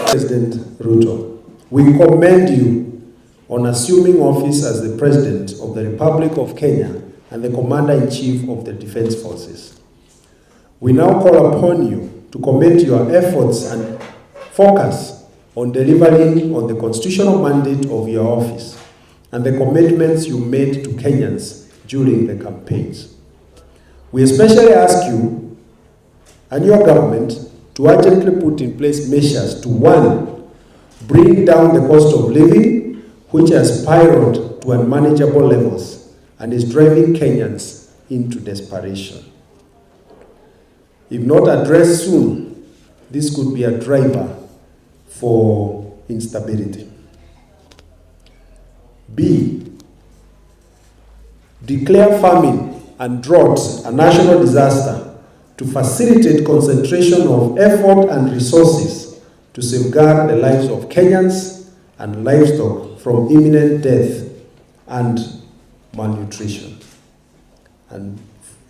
President Ruto, we commend you on assuming office as the President of the Republic of Kenya and the Commander-in-Chief of the Defense Forces. We now call upon you to commit your efforts and focus on delivering on the constitutional mandate of your office and the commitments you made to Kenyans during the campaigns. We especially ask you and your government to urgently put in place measures to, one, bring down the cost of living, which has spiraled to unmanageable levels and is driving Kenyans into desperation. If not addressed soon, this could be a driver for instability. B, declare famine and drought a national disaster to facilitate concentration of effort and resources to safeguard the lives of Kenyans and livestock from imminent death and malnutrition. And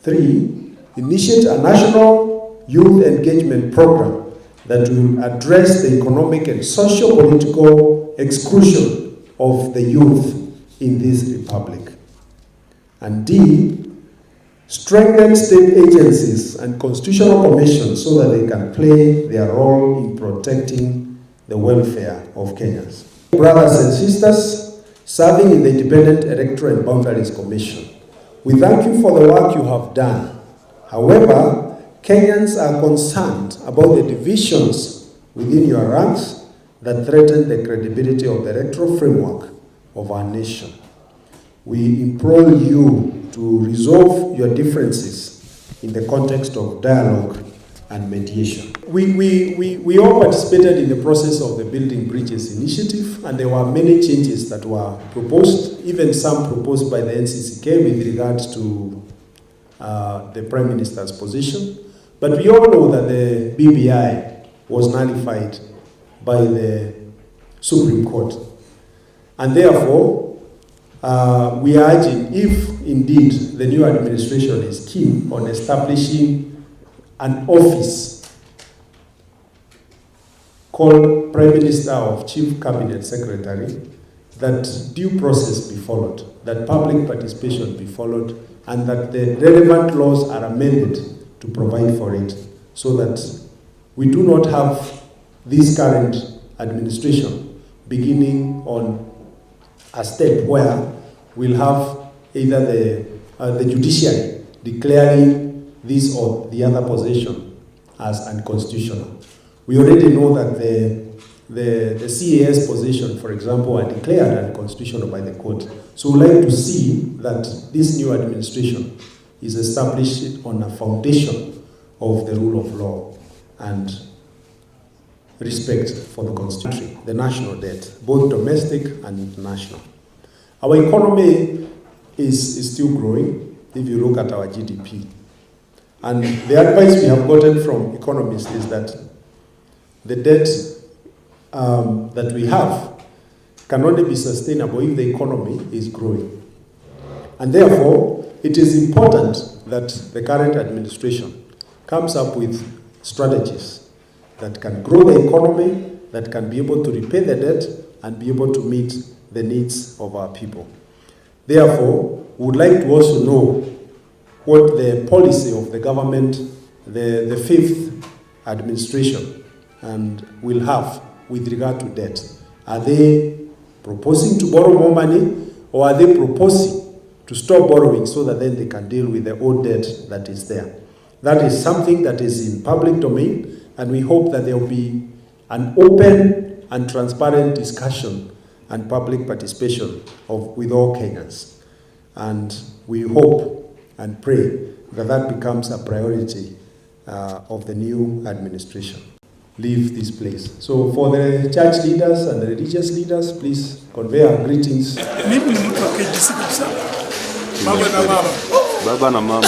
3, initiate a national youth engagement program that will address the economic and socio-political exclusion of the youth in this republic. And D, strengthen state agencies and constitutional commissions so that they can play their role in protecting the welfare of Kenyans. Brothers and sisters serving in the Independent Electoral and Boundaries Commission, we thank you for the work you have done. However, Kenyans are concerned about the divisions within your ranks that threaten the credibility of the electoral framework of our nation. We implore you to resolve your differences in the context of dialogue and mediation. We all participated in the process of the Building Bridges initiative, and there were many changes that were proposed, even some proposed by the Ncck with regards to the Prime Minister's position. But we all know that the BBI was nullified by the Supreme Court. And therefore, we are urging, if indeed the new administration is keen on establishing an office called Prime Minister of Chief Cabinet Secretary, that due process be followed, that public participation be followed, and that the relevant laws are amended to provide for it, so that we do not have this current administration beginning on a step where we'll have either the judiciary declaring this or the other position as unconstitutional. We already know that the CAS position, for example, are declared unconstitutional by the court. So we'd like to see that this new administration is established on a foundation of the rule of law and respect for the constitution, the national debt, both domestic and international. Our economy is still growing if you look at our GDP. And the advice we have gotten from economists is that the debt that we have can only be sustainable if the economy is growing. And therefore, it is important that the current administration comes up with strategies that can grow the economy, that can be able to repay the debt, and be able to meet the needs of our people. Therefore, we would like to also know what the policy of the government, the fifth administration, and will have with regard to debt. Are they proposing to borrow more money, or are they proposing to stop borrowing so that then they can deal with the old debt that is there? That is something that is in public domain, and we hope that there will be an open and transparent discussion and public participation with all Kenyans. And we hope and pray that that becomes a priority of the new administration. Leave this place. So for the church leaders and the religious leaders, please convey our greetings. Mimi ni mtu wa KGC kabisa. Baba na mama.